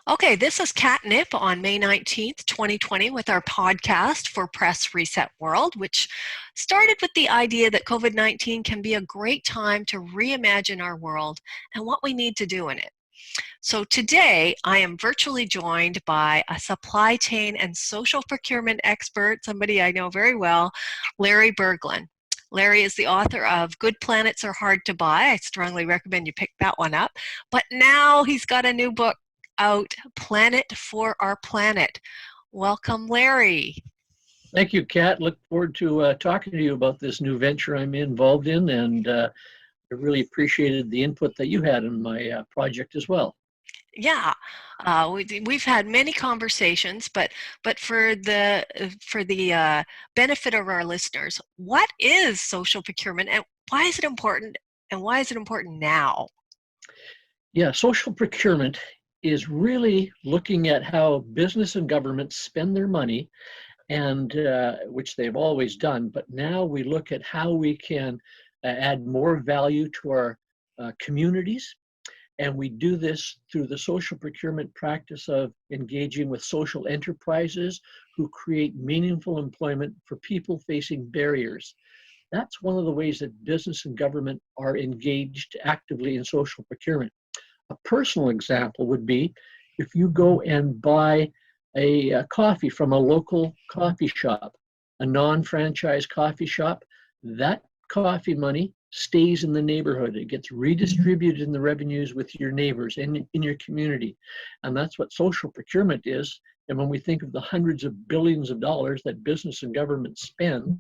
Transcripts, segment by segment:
Okay, this is Catnip on May 19th, 2020, with our podcast for Press Reset World, which started with the idea that COVID-19 can be a great time to reimagine our world and what we need to do in it. So today, I am virtually joined by a supply chain and social procurement expert, somebody I know very well, Larry Berglund. Larry is the author of Good Planets Are Hard to Buy. I strongly recommend you pick that one up. But now he's got a new book out, Planet for Our Planet. Welcome, Larry. Thank you, Kat. Look forward to talking to you about this new venture I'm involved in, and I really appreciated the input that you had in my project as well. Yeah, we've had many conversations, but for the benefit of our listeners, what is social procurement, and why is it important? And why is it important now? Yeah, social procurement is really looking at how business and government spend their money, and which they've always done. But now we look at how we can add more value to our communities. And we do this through the social procurement practice of engaging with social enterprises who create meaningful employment for people facing barriers. That's one of the ways that business and government are engaged actively in social procurement. A personal example would be if you go and buy a coffee from a local coffee shop, a non-franchise coffee shop, that coffee money stays in the neighborhood. It gets redistributed in the revenues with your neighbors and in your community. And that's what social procurement is. And when we think of the hundreds of billions of dollars that business and government spend,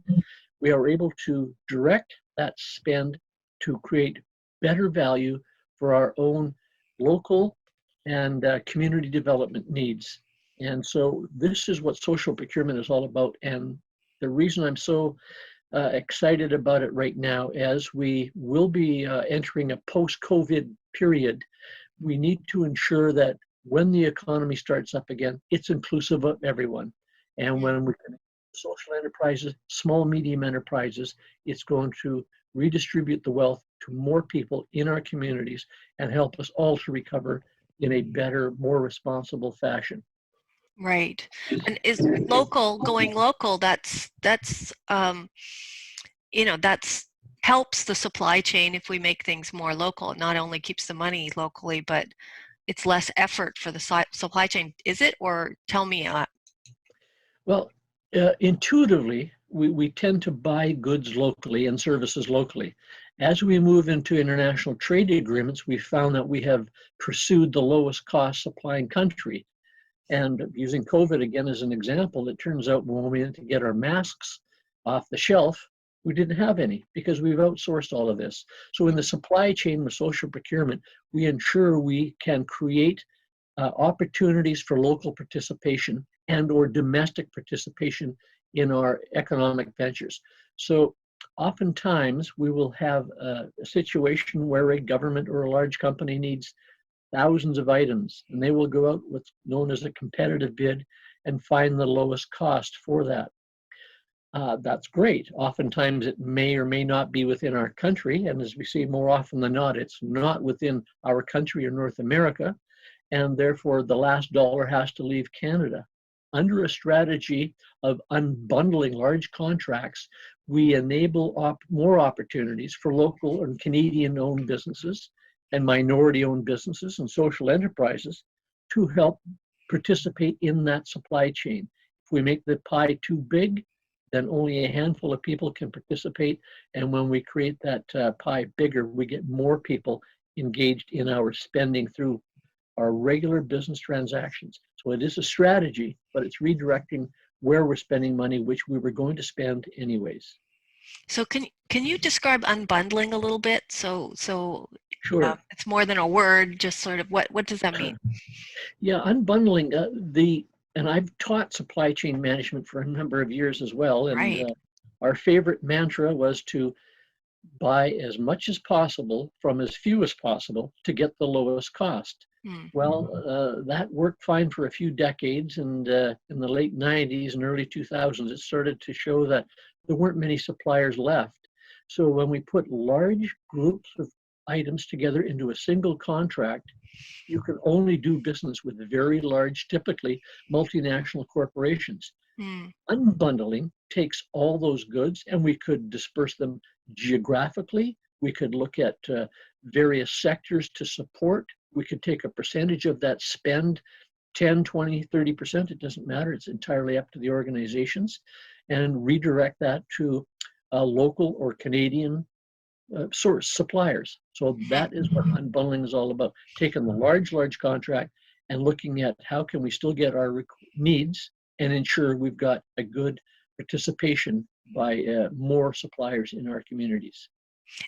we are able to direct that spend to create better value for our own local and community development needs. And so this is what social procurement is all about. And the reason I'm so excited about it right now, as we will be entering a post-COVID period, we need to ensure that when the economy starts up again, it's inclusive of everyone. And when we can social enterprises, small, medium enterprises, it's going to redistribute the wealth to more people in our communities and help us all to recover in a better, more responsible fashion. Right. And is local going local? That's helps the supply chain if we make things more local. It not only keeps the money locally, but it's less effort for the supply chain. Is it? Or tell me. Well, intuitively, we tend to buy goods locally and services locally. As we move into international trade agreements, we found that we have pursued the lowest cost supplying country. And using COVID again as an example, it turns out when we had to get our masks off the shelf, we didn't have any because we've outsourced all of this. So in the supply chain with social procurement, we ensure we can create opportunities for local participation and or domestic participation in our economic ventures. So oftentimes we will have a situation where a government or a large company needs thousands of items, and they will go out what's known as a competitive bid and find the lowest cost for that. That's great. Oftentimes it may or may not be within our country, and as we see more often than not, it's not within our country or North America, and therefore the last dollar has to leave Canada. Under a strategy of unbundling large contracts, we enable more opportunities for local and Canadian-owned businesses and minority-owned businesses and social enterprises to help participate in that supply chain. If we make the pie too big, then only a handful of people can participate. And when we create that pie bigger, we get more people engaged in our spending through our regular business transactions. So it is a strategy, but it's redirecting where we're spending money, which we were going to spend anyways. So can you describe unbundling a little bit? So Sure. it's more than a word. Just sort of what does that mean? Yeah, unbundling and I've taught supply chain management for a number of years as well. And Right. our favorite mantra was to buy as much as possible from as few as possible to get the lowest cost. Hmm. Well, that worked fine for a few decades, and in the late 90s and early 2000s, it started to show that there weren't many suppliers left. So when we put large groups of items together into a single contract, You can only do business with very large, typically multinational corporations. Mm. Unbundling takes all those goods and we could disperse them geographically. We could look at various sectors to support. We could take a percentage of that spend, 10, 20, 30%, it doesn't matter. It's entirely up to the organizations, and redirect that to local or Canadian source suppliers. So that is what unbundling is all about, taking the large contract and looking at how can we still get our needs and ensure we've got a good participation by more suppliers in our communities.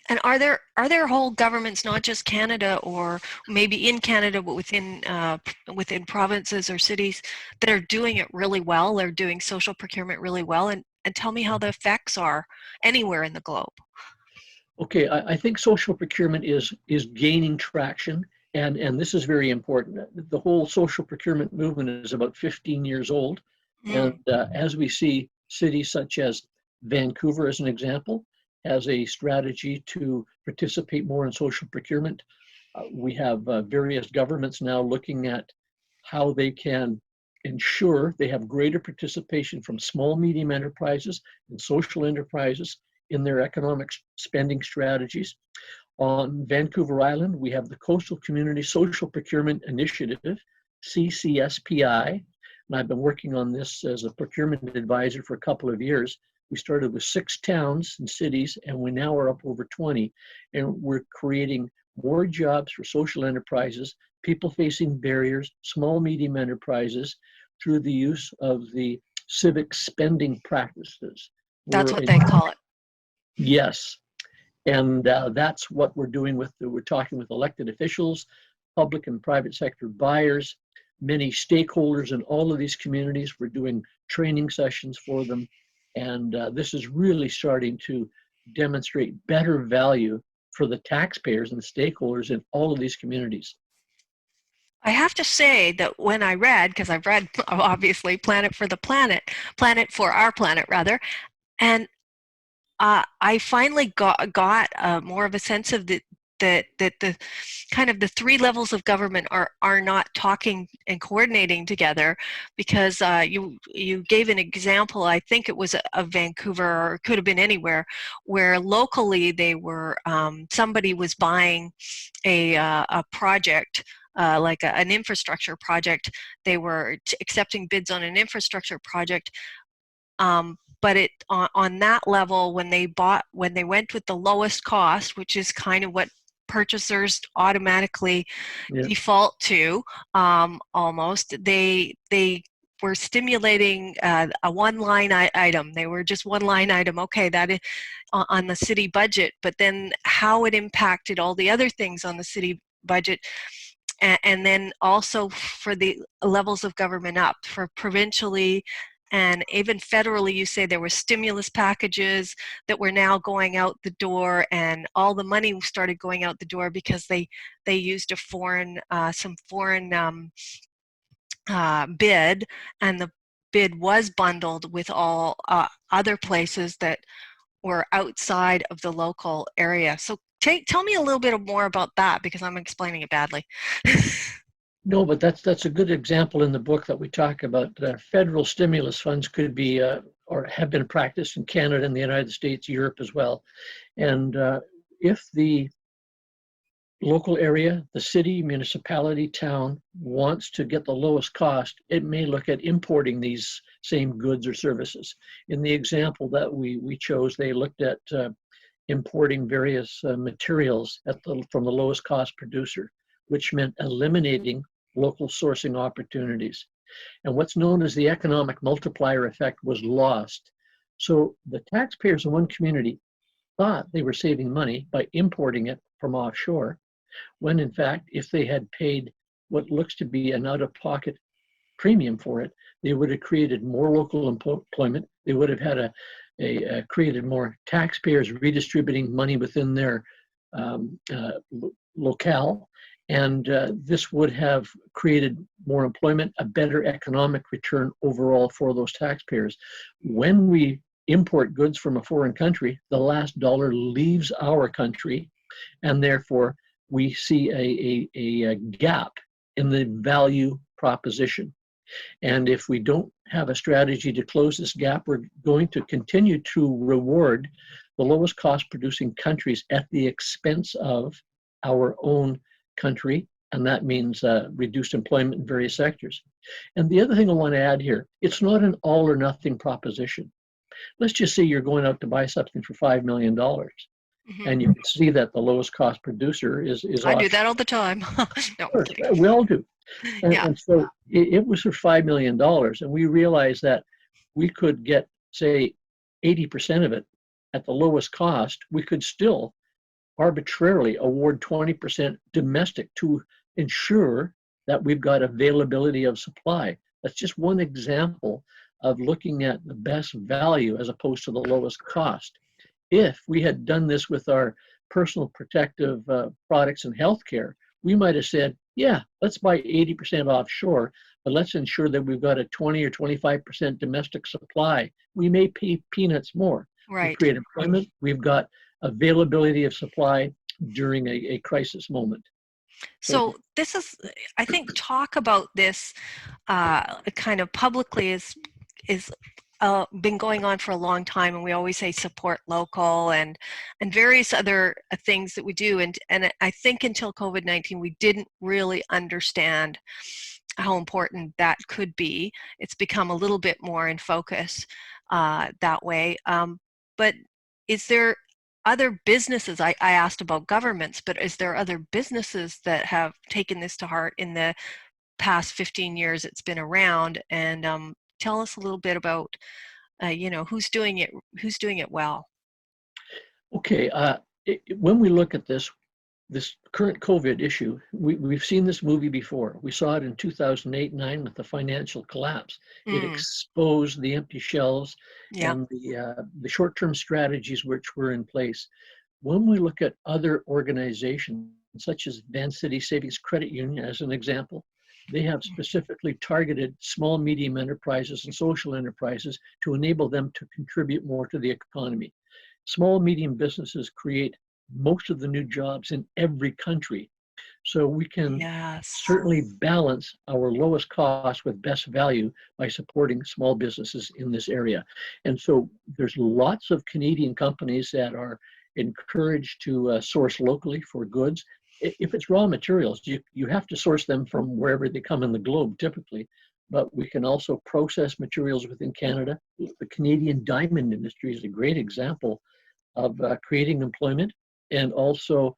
And are there whole governments, not just Canada, or maybe in Canada, but within provinces or cities, that are doing it really well? They're doing social procurement really well, and tell me how the effects are anywhere in the globe. Okay, I think social procurement is gaining traction, and this is very important. The whole social procurement movement is about 15 years old, and Mm. as we see cities such as Vancouver, as an example, has a strategy to participate more in social procurement. We have various governments now looking at how they can ensure they have greater participation from small, medium enterprises and social enterprises in their economic spending strategies. On Vancouver Island, we have the Coastal Community Social Procurement Initiative, CCSPI, and I've been working on this as a procurement advisor for a couple of years. We started with 6 towns and cities, and we now are up over 20, and we're creating more jobs for social enterprises, people facing barriers, small, medium enterprises, through the use of the civic spending practices. That's We're what they call it. Yes, and that's what we're doing we're talking with elected officials, public and private sector buyers, many stakeholders in all of these communities. We're doing training sessions for them. And this is really starting to demonstrate better value for the taxpayers and the stakeholders in all of these communities. I have to say that when I read, because I've read obviously Planet for the Planet, Planet for Our Planet rather, and I finally got more of a sense of that the kind of the 3 levels of government are not talking and coordinating together, because you gave an example. I think it was of Vancouver, or it could have been anywhere, where locally they were somebody was buying a project. Like an infrastructure project. They were accepting bids on an infrastructure project, but on that level, when they went with the lowest cost, which is kind of what purchasers automatically default to, almost, they were stimulating a one line item. They were just one line item. Okay, that is on the city budget, but then how it impacted all the other things on the city budget. And then also for the levels of government up, for provincially and even federally, you say there were stimulus packages that were now going out the door, and all the money started going out the door because they used some foreign bid, and the bid was bundled with all other places that were outside of the local area. So tell me a little bit more about that, because I'm explaining it badly. No, but that's a good example in the book that we talk about. Federal stimulus funds could be or have been practiced in Canada and the United States, Europe as well. And if the local area, the city, municipality, town wants to get the lowest cost, it may look at importing these same goods or services. In the example that we chose, they looked at importing various materials from the lowest cost producer, which meant eliminating local sourcing opportunities. And what's known as the economic multiplier effect was lost. So the taxpayers in one community thought they were saving money by importing it from offshore, when in fact, if they had paid what looks to be an out-of-pocket premium for it, they would have created more local employment. They would have had created more taxpayers redistributing money within their locale. And this would have created more employment, a better economic return overall for those taxpayers. When we import goods from a foreign country, the last dollar leaves our country, and therefore we see a gap in the value proposition. And if we don't have a strategy to close this gap, we're going to continue to reward the lowest cost producing countries at the expense of our own country. And that means reduced employment in various sectors. And the other thing I want to add here, it's not an all or nothing proposition. Let's just say you're going out to buy something for $5 million. And you can see that the lowest cost producer is I offshore. do that all the time. No, I'm kidding. We all do. Yeah. And so it was for $5 million. And we realized that we could get, say, 80% of it at the lowest cost. We could still arbitrarily award 20% domestic to ensure that we've got availability of supply. That's just one example of looking at the best value as opposed to the lowest cost. If we had done this with our personal protective products and healthcare, we might have said, yeah, let's buy 80% offshore, but let's ensure that we've got a 20 or 25% domestic supply. We may pay peanuts more. Right. We create employment. We've got availability of supply during a crisis moment. So this is, I think, talk about this kind of publicly is been going on for a long time, and we always say support local and various other things that we do, and I think until COVID-19 we didn't really understand how important that could be. It's become a little bit more in focus that way, but is there other businesses, I asked about governments, but is there other businesses that have taken this to heart in the past 15 years it's been around? And tell us a little bit about who's doing it well. Okay, when we look at this current COVID issue, we've seen this movie before. We saw it in 2008-9 with the financial collapse. It exposed the empty shelves and the short-term strategies which were in place. When we look at other organizations, such as Van City Savings Credit Union as an example, they have specifically targeted small, medium enterprises and social enterprises to enable them to contribute more to the economy. Small, medium businesses create most of the new jobs in every country. So we can certainly balance our lowest cost with best value by supporting small businesses in this area. And so there's lots of Canadian companies that are encouraged to source locally for goods. If it's raw materials, you have to source them from wherever they come in the globe typically, but we can also process materials within Canada. The Canadian diamond industry is a great example of creating employment and also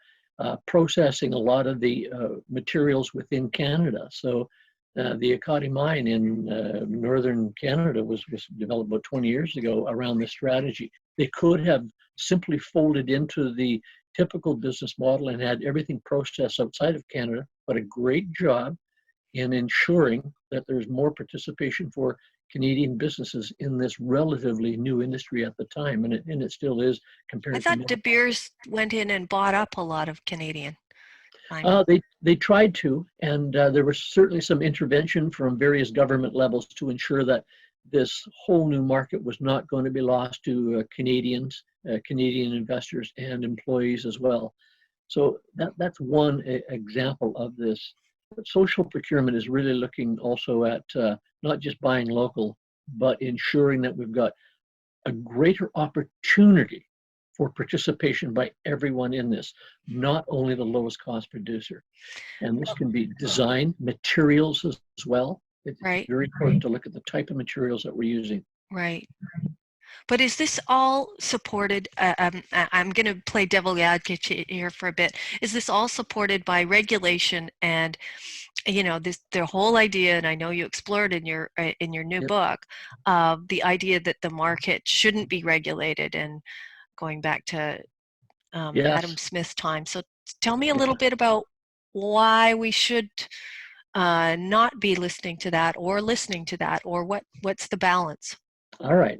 processing a lot of the materials within Canada. So the Ekati mine in northern Canada was developed about 20 years ago around this strategy. They could have simply folded into the typical business model and had everything processed outside of Canada, but a great job in ensuring that there's more participation for Canadian businesses in this relatively new industry at the time, and it still is compared to. I thought De Beers went in and bought up a lot of Canadian. They tried to, and there was certainly some intervention from various government levels to ensure that this whole new market was not going to be lost to Canadians, Canadian investors, and employees as well. So that's one example of this. But social procurement is really looking also at not just buying local, but ensuring that we've got a greater opportunity for participation by everyone in this, not only the lowest cost producer. And this can be design, materials as well. It's very important to look at the type of materials that we're using. Right. But is this all supported, I'm going to play devil advocate here for a bit, is this all supported by regulation and, the whole idea, and I know you explored in your new book, the idea that the market shouldn't be regulated, and going back to Adam Smith's time. So tell me a little bit about why we should not be listening to that, or what's the balance? All right,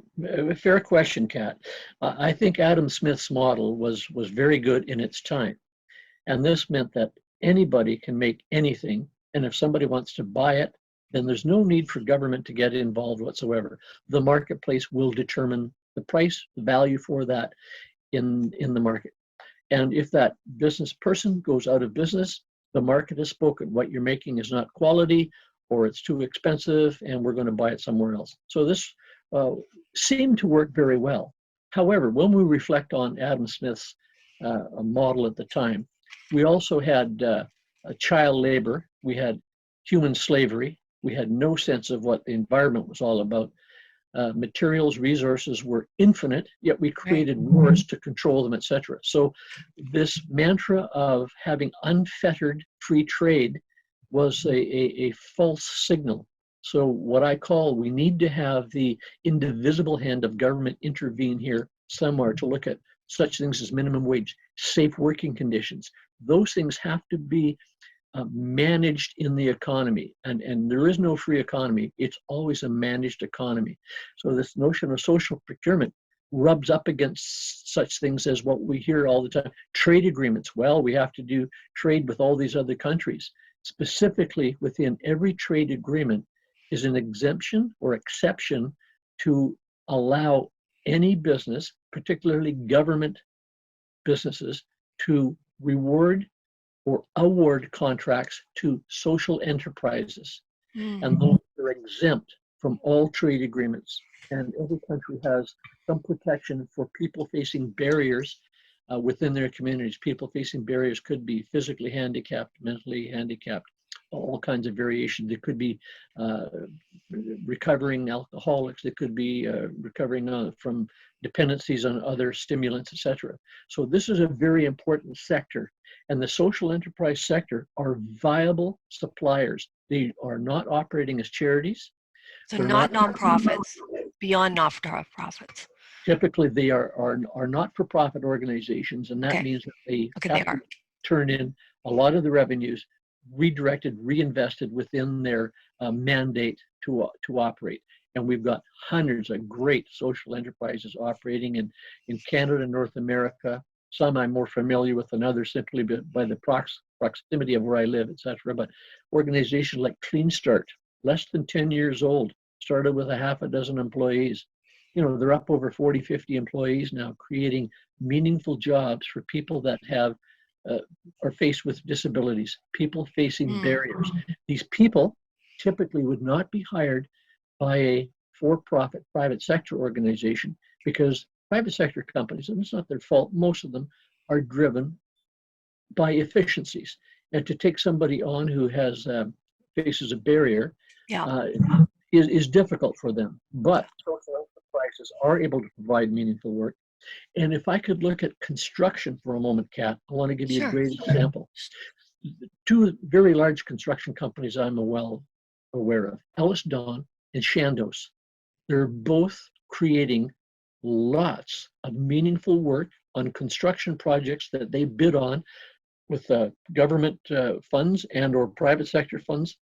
fair question, Kat. I think Adam Smith's model was very good in its time. And this meant that anybody can make anything. And if somebody wants to buy it, then there's no need for government to get involved whatsoever. The marketplace will determine the price, the value for that in the market. And if that business person goes out of business, the market has spoken. What you're making is not quality, or it's too expensive, and we're going to buy it somewhere else. So this seemed to work very well. However, when we reflect on Adam Smith's model at the time, we also had child labor, we had human slavery, we had no sense of what the environment was all about. Materials, resources were infinite, yet we created wars to control them, etc. So this mantra of having unfettered free trade was a false signal. So what I call, we need to have the indivisible hand of government intervene here somewhere to look at such things as minimum wage, safe working conditions. Those things have to be managed in the economy, and there is no free economy. It's always a managed economy. So this notion of social procurement rubs up against such things as what we hear all the time: trade agreements. Well, we have to do trade with all these other countries. Specifically, within every trade agreement is an exemption or exception to allow any business, particularly government businesses, to reward or award contracts to social enterprises. And those are exempt from all trade agreements. And every country has some protection for people facing barriers within their communities. People facing barriers could be physically handicapped, mentally handicapped, all kinds of variations. They could be recovering alcoholics. They could be recovering from dependencies on other stimulants, etc. So this is a very important sector. And the social enterprise sector are viable suppliers. They are not operating as charities. So They're not nonprofits, beyond not-for-profits. Typically, they are not-for-profit organizations, and that means that they have to turn in a lot of the revenues redirected, reinvested within their mandate to operate. And we've got hundreds of great social enterprises operating in Canada, North America. Some I'm more familiar with than others simply by the proximity of where I live, etc. But organizations like Clean Start, less than 10 years old, started with a half a dozen employees. You know, they're up over 40, 50 employees now, creating meaningful jobs for people that are faced with disabilities, people facing barriers. These people typically would not be hired by a for-profit private sector organization, because private sector companies, and it's not their fault, most of them are driven by efficiencies. And to take somebody on who faces a barrier is difficult for them. But social enterprises are able to provide meaningful work. And if I could look at construction for a moment, Kat, I want to give you a great example. Two very large construction companies I'm well aware of, Ellis Don and Chandos. They're both creating lots of meaningful work on construction projects that they bid on with government funds and or private sector funds.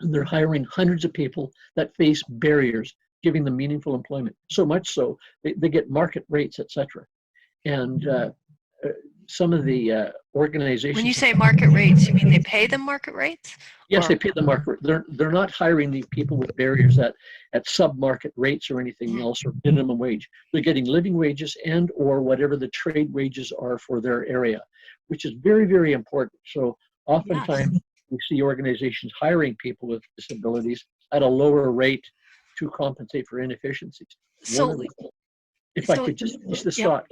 And they're hiring hundreds of people that face barriers, giving them meaningful employment. So much so, they get market rates, etc. And some of the organizations. When you say market rates, you mean they pay them market rates? Yes, they pay the market. They're not hiring the people with barriers at sub-market rates or anything else, or minimum wage. They're getting living wages and or whatever the trade wages are for their area, which is very, very important. So oftentimes we see organizations hiring people with disabilities at a lower rate to compensate for inefficiencies. If I could just finish this thought,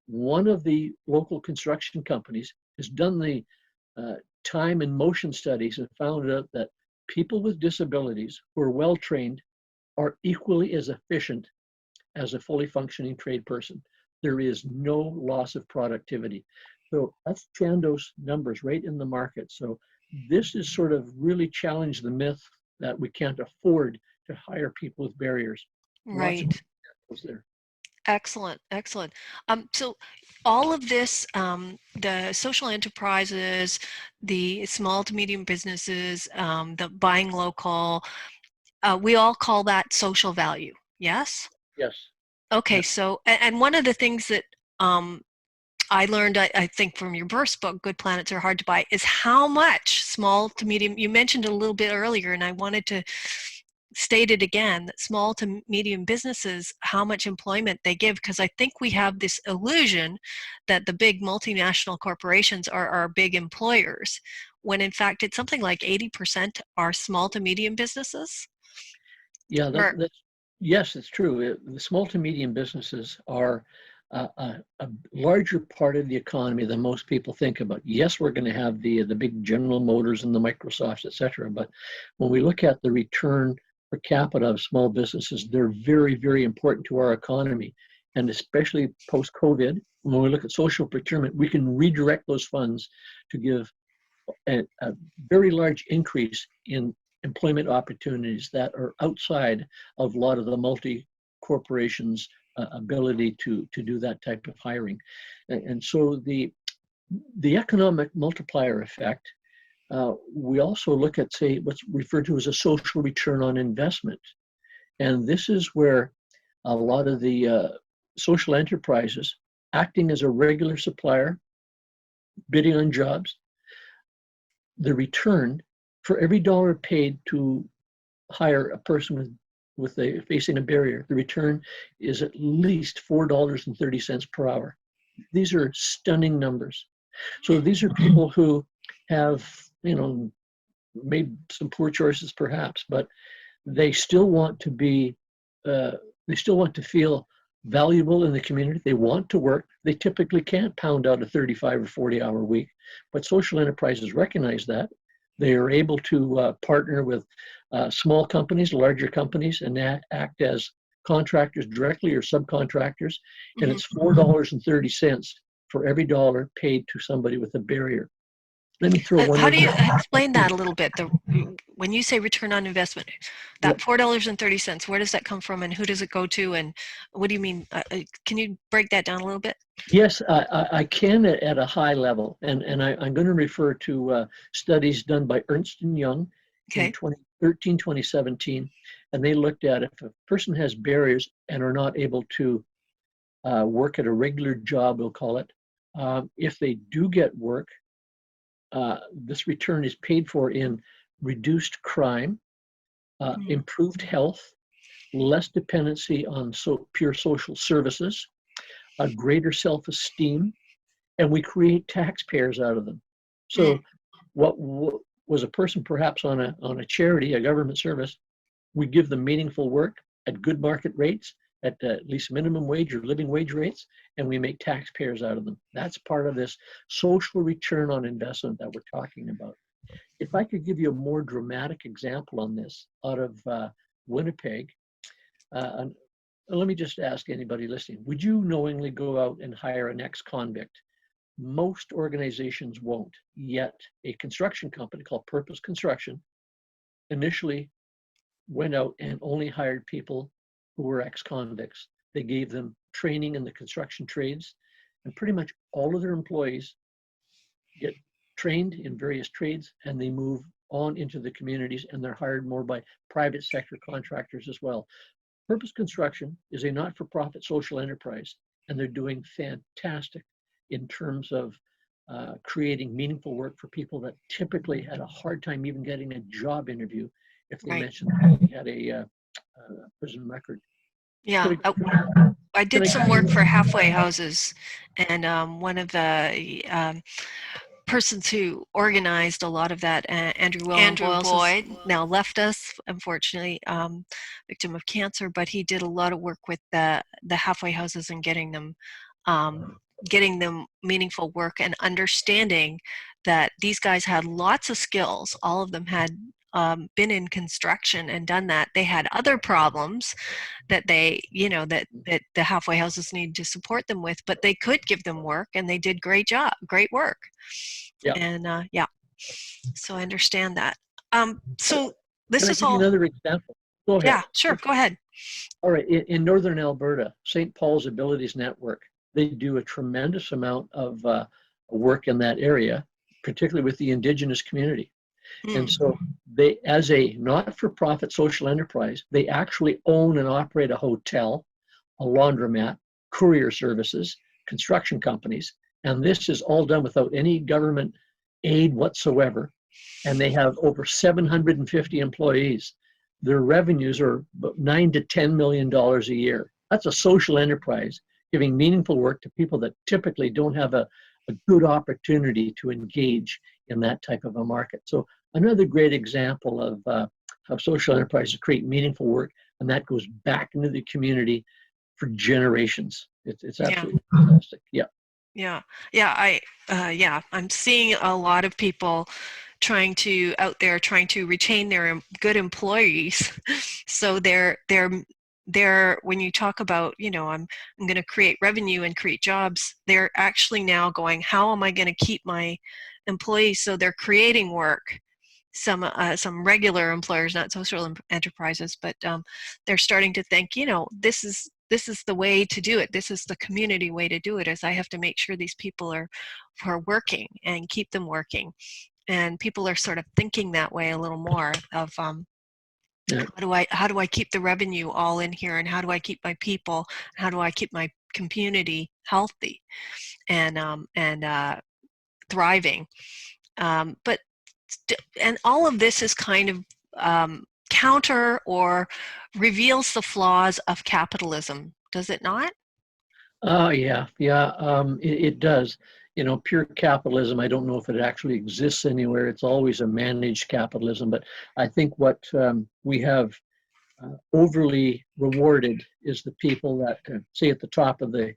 one of the local construction companies has done the time and motion studies and found out that people with disabilities who are well trained are equally as efficient as a fully functioning trade person. There is no loss of productivity. So that's Chandos numbers right in the market. So this is sort of really challenged the myth that we can't afford to hire people with barriers. Right. There. Excellent, excellent. So all of this, the social enterprises, the small to medium businesses, the buying local, we all call that social value, yes? Yes. Okay, so, and one of the things that I learned, I think from your first book, Good Planets Are Hard to Buy, is how much small to medium, you mentioned a little bit earlier, and I wanted to state it again, that small to medium businesses, how much employment they give, because I think we have this illusion that the big multinational corporations are our big employers, when in fact it's something like 80% are small to medium businesses. Yeah, Or, yes, it's true. The small to medium businesses are a larger part of the economy than most people think about. Yes, we're going to have the big General Motors and the Microsofts, et cetera. But when we look at the return per capita of small businesses, they're very, very important to our economy. And especially post-COVID, when we look at social procurement, we can redirect those funds to give a very large increase in employment opportunities that are outside of a lot of the multi-corporations' ability to do that type of hiring. And so the economic multiplier effect, we also look at, say, what's referred to as a social return on investment. And this is where a lot of the social enterprises acting as a regular supplier, bidding on jobs, the return for every dollar paid to hire a person facing a barrier, the return is at least $4.30 per hour. These are stunning numbers. So these are people who have, made some poor choices perhaps, but they still want to be, they still want to feel valuable in the community. They want to work. They typically can't pound out a 35 or 40-hour week, but social enterprises recognize that. They are able to partner with small companies, larger companies, and act as contractors directly or subcontractors. And it's $4.30 for every dollar paid to somebody with a barrier. Let me throw one how do other. you explain that a little bit? When you say return on investment, that Yep. $4.30, where does that come from, and who does it go to, and what do you mean? Can you break that down a little bit? Yes, I can at a high level, and I'm going to refer to studies done by Ernst & Young in Okay. 2013, 2017, and they looked at if a person has barriers and are not able to work at a regular job, we'll call it, if they do get work, this return is paid for in reduced crime, improved health, less dependency on pure social services, a greater self-esteem, and we create taxpayers out of them. So what was a person perhaps on a charity, a government service, we give them meaningful work at good market rates, at least minimum wage or living wage rates, and we make taxpayers out of them. That's part of this social return on investment that we're talking about. If I could give you a more dramatic example on this out of Winnipeg, let me just ask anybody listening, would you knowingly go out and hire an ex-convict? Most organizations won't, yet a construction company called Purpose Construction initially went out and only hired people who were ex-convicts. They gave them training in the construction trades, and pretty much all of their employees get trained in various trades, and they move on into the communities, and they're hired more by private sector contractors as well. Purpose Construction is a not-for-profit social enterprise, and they're doing fantastic in terms of creating meaningful work for people that typically had a hard time even getting a job interview if they mentioned they had a prison record. Yeah, I did some work for halfway houses, and one of the persons who organized a lot of that, Andrew Boyles, has now left us, unfortunately, victim of cancer, but he did a lot of work with the halfway houses and getting them meaningful work, and understanding that these guys had lots of skills. All of them had been in construction and done that. They had other problems that that the halfway houses need to support them with, but they could give them work, and they did great work. Yeah. And so I understand that. So this Can I is give you all. another example? Go ahead. Yeah, sure. Go ahead. All right. In northern Alberta, St. Paul's Abilities Network, they do a tremendous amount of work in that area, particularly with the Indigenous community. And so they, as a not-for-profit social enterprise, they actually own and operate a hotel, a laundromat, courier services, construction companies, and this is all done without any government aid whatsoever. And they have over 750 employees. their revenues are about $9 to $10 million a year. That's a social enterprise giving meaningful work to people that typically don't have a good opportunity to engage in that type of a market. So another great example of how social enterprises create meaningful work, and that goes back into the community for generations. It's Yeah. absolutely fantastic. Yeah. Yeah. Yeah. I'm seeing a lot of people out there trying to retain their good employees. So they're when you talk about, I'm going to create revenue and create jobs, they're actually now going, how am I going to keep my employees? So they're creating work. Some regular employers, not social enterprises, but they're starting to think, this is the way to do it. This is the community way to do it. Is I have to make sure these people are working and keep them working. And people are sort of thinking that way a little more of Yeah. how do I keep the revenue all in here, and how do I keep my people, how do I keep my community healthy and thriving. But and all of this is kind of counter or reveals the flaws of capitalism, does it not? Yeah, it does. Pure capitalism, I don't know if it actually exists anywhere. It's always a managed capitalism. But I think what we have overly rewarded is the people that say at the top of the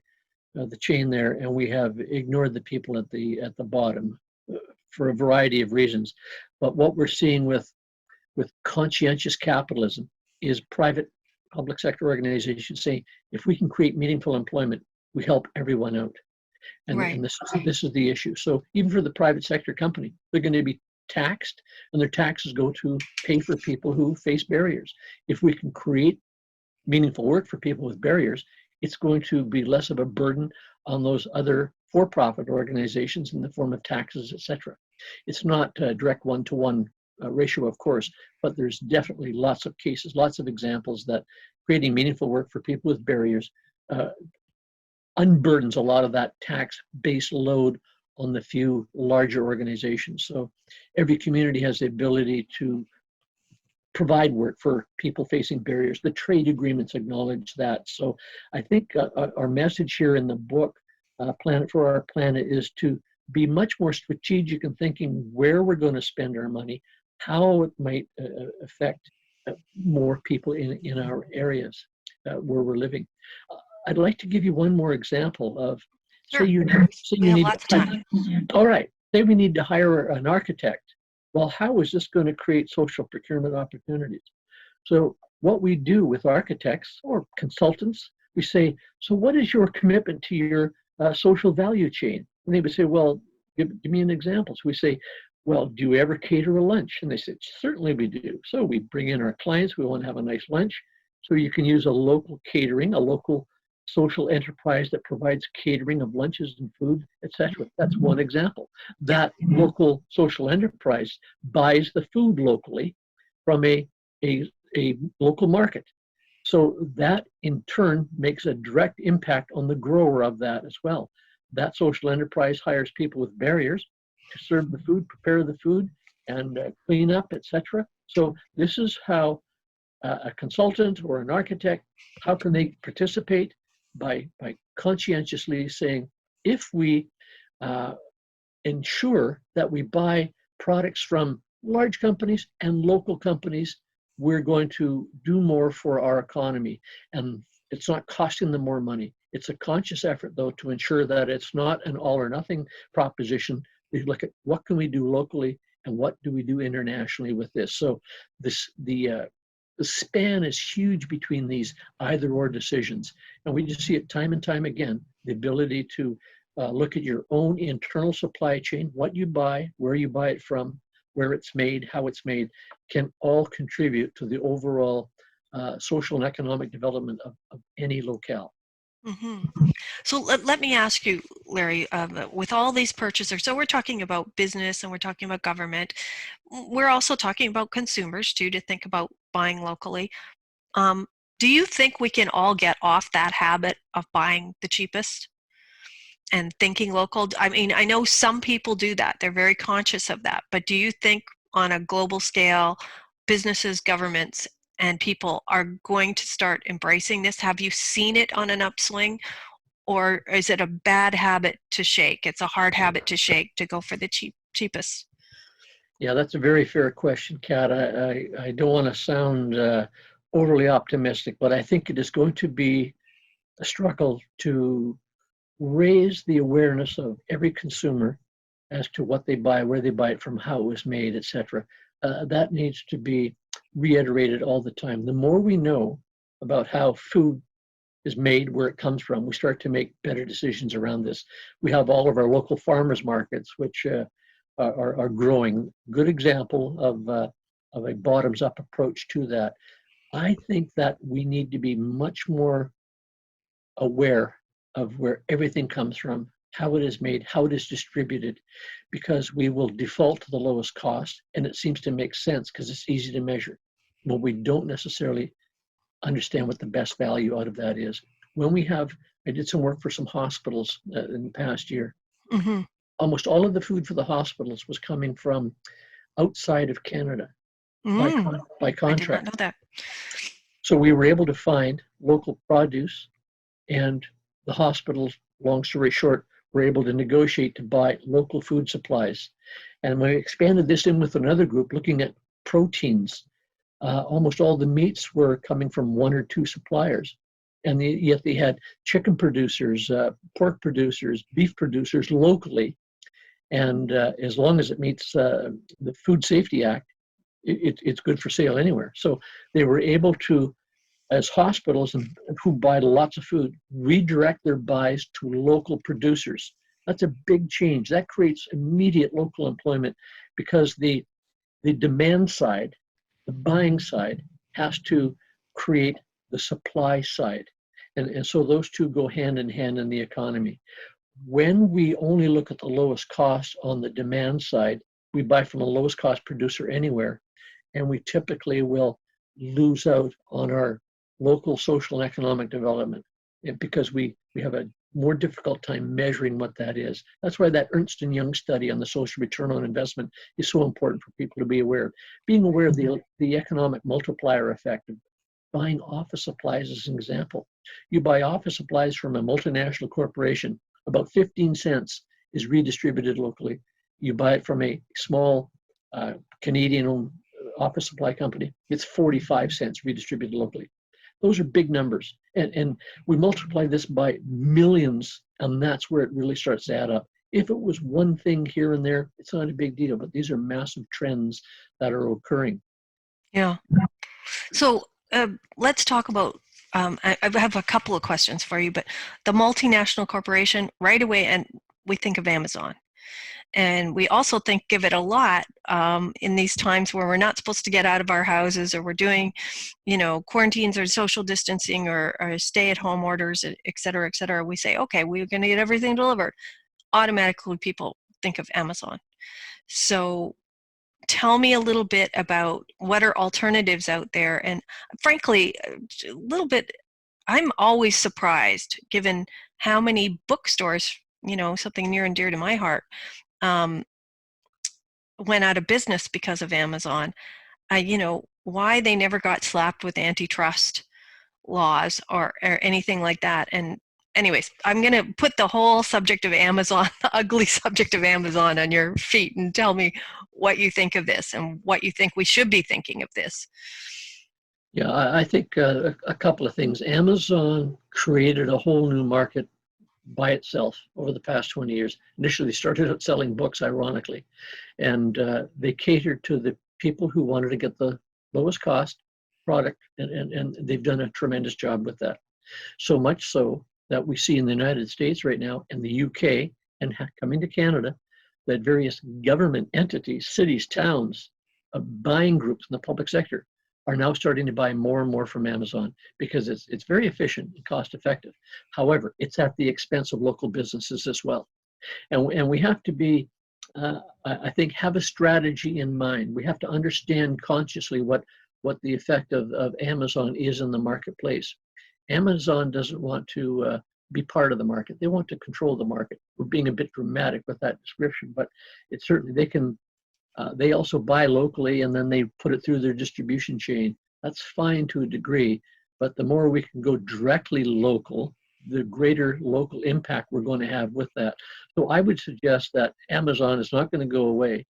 chain there, and we have ignored the people at the bottom for a variety of reasons. But what we're seeing with conscientious capitalism is private public sector organizations saying, if we can create meaningful employment, we help everyone out. And Right. this is the issue. So even for the private sector company, they're going to be taxed, and their taxes go to pay for people who face barriers. If we can create meaningful work for people with barriers, it's going to be less of a burden on those other for-profit organizations in the form of taxes, etc. It's not a direct one-to-one ratio, of course, but there's definitely lots of cases, lots of examples that creating meaningful work for people with barriers uh, unburdens a lot of that tax-based load on the few larger organizations. So every community has the ability to provide work for people facing barriers. The trade agreements acknowledge that. So I think our message here in the book, Planet for Our Planet, is to be much more strategic in thinking where we're going to spend our money, how it might affect more people in our areas where we're living. I'd like to give you one more example of, say Sure. you We have need lots of time. all right, say we need to hire an architect. Well, how is this going to create social procurement opportunities? So what we do with architects or consultants, we say, so what is your commitment to your social value chain? And they would say, well, give me an example. So we say, well, do you ever cater a lunch? And they said, certainly we do. So we bring in our clients, we want to have a nice lunch. So you can use a local catering, a local social enterprise that provides catering of lunches and food, etc. That's one example. Yeah. That local social enterprise buys the food locally from a local market. So that in turn makes a direct impact on the grower of that as well. That social enterprise hires people with barriers to serve the food, prepare the food, and clean up, etc. So this is how a consultant or an architect, how can they participate by conscientiously saying, if we uh, ensure that we buy products from large companies and local companies, we're going to do more for our economy. And it's not costing them more money. It's a conscious effort, though, to ensure that it's not an all or nothing proposition. We look at what can we do locally and what do we do internationally with this. So the span is huge between these either or decisions. And we just see it time and time again, the ability to look at your own internal supply chain, what you buy, where you buy it from, where it's made, how it's made, can all contribute to the overall social and economic development of any locale. Mm-hmm. So let me ask you, Larry, with all these purchasers, so we're talking about business and we're talking about government. We're also talking about consumers too, to think about buying locally. Um, do you think we can all get off that habit of buying the cheapest and thinking local? I mean, I know some people do that. They're very conscious of that. But do you think on a global scale, businesses, governments, and people are going to start embracing this? Have you seen it on an upswing, or is it a bad habit to shake? It's a hard habit to shake, to go for the cheapest. Yeah, that's a very fair question, Kat. I don't want to sound overly optimistic, but I think it is going to be a struggle to raise the awareness of every consumer as to what they buy, where they buy it from, how it was made, etc. That needs to be reiterated all the time. The more we know about how food is made, where it comes from, we start to make better decisions around this. We have all of our local farmers markets, which are growing. Good example of a bottoms-up approach to that. I think that we need to be much more aware of where everything comes from, how it is made, how it is distributed, because we will default to the lowest cost, and it seems to make sense because it's easy to measure. But we don't necessarily understand what the best value out of that is. When we have, I did some work for some hospitals in the past year. Mm-hmm. Almost all of the food for the hospitals was coming from outside of Canada by, by I did not contract. know that. So we were able to find local produce, and the hospitals, long story short, were able to negotiate to buy local food supplies. And we expanded this in with another group looking at proteins. Almost all the meats were coming from one or two suppliers. And yet they had chicken producers, pork producers, beef producers locally. And as long as it meets the Food Safety Act, it's good for sale anywhere. So they were able to, as hospitals and who buy lots of food, redirect their buys to local producers. That's a big change. That creates immediate local employment because the demand side, the buying side, has to create the supply side. And so those two go hand in hand in the economy. When we only look at the lowest cost on the demand side, we buy from the lowest cost producer anywhere, and we typically will lose out on our local social and economic development because we have a more difficult time measuring what that is. That's why that Ernst & Young study on the social return on investment is so important for people to be aware of. Being aware of the economic multiplier effect of buying office supplies as an example. You buy office supplies from a multinational corporation, about 15 cents is redistributed locally. You buy it from a small Canadian-owned office supply company, it's 45 cents redistributed locally. Those are big numbers. And we multiply this by millions, and that's where it really starts to add up. If it was one thing here and there, it's not a big deal, but these are massive trends that are occurring. Yeah. So let's talk about, I have a couple of questions for you, but the multinational corporation, right away, and we think of Amazon. And we also give it a lot in these times where we're not supposed to get out of our houses, or we're doing, quarantines or social distancing or stay-at-home orders, et cetera, et cetera. We say, okay, we're going to get everything delivered. Automatically, people think of Amazon. So tell me a little bit about what are alternatives out there. And frankly, a little bit, I'm always surprised, given how many bookstores, something near and dear to my heart, went out of business because of Amazon. Why they never got slapped with antitrust laws or anything like that. And anyways, I'm going to put the whole subject of Amazon, the ugly subject of Amazon, on your feet, and tell me what you think of this and what you think we should be thinking of this. Yeah, I think a couple of things. Amazon created a whole new market by itself over the past 20 years. Initially, they started out selling books, ironically, and they catered to the people who wanted to get the lowest cost product, and they've done a tremendous job with that. So much so that we see in the United States right now, in the UK, and coming to Canada, that various government entities, cities, towns, buying groups in the public sector are now starting to buy more and more from Amazon because it's very efficient and cost effective. However, it's at the expense of local businesses as well. And we have to be, I think, have a strategy in mind. We have to understand consciously what the effect of Amazon is in the marketplace. Amazon doesn't want to be part of the market. They want to control the market. We're being a bit dramatic with that description, but it's certainly, they can, they also buy locally, and then they put it through their distribution chain. That's fine to a degree, but the more we can go directly local, the greater local impact we're going to have with that. So I would suggest that Amazon is not going to go away,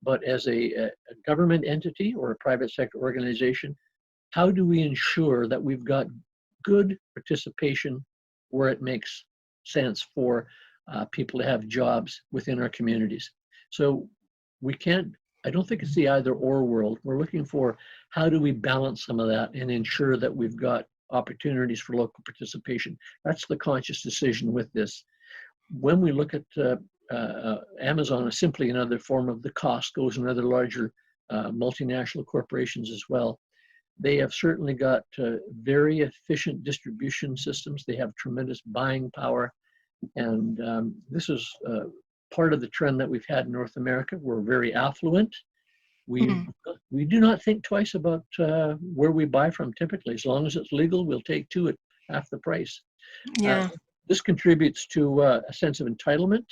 but as a government entity or a private sector organization, how do we ensure that we've got good participation where it makes sense for people to have jobs within our communities? So we can't, I don't think it's the either or world. We're looking for how do we balance some of that and ensure that we've got opportunities for local participation. That's the conscious decision with this. When we look at Amazon as simply another form of the Costco's and other larger multinational corporations as well, they have certainly got very efficient distribution systems. They have tremendous buying power. And this is part of the trend that we've had in North America. We're very affluent. We, we do not think twice about where we buy from typically. As long as it's legal, we'll take two at half the price. Yeah. This contributes to a sense of entitlement.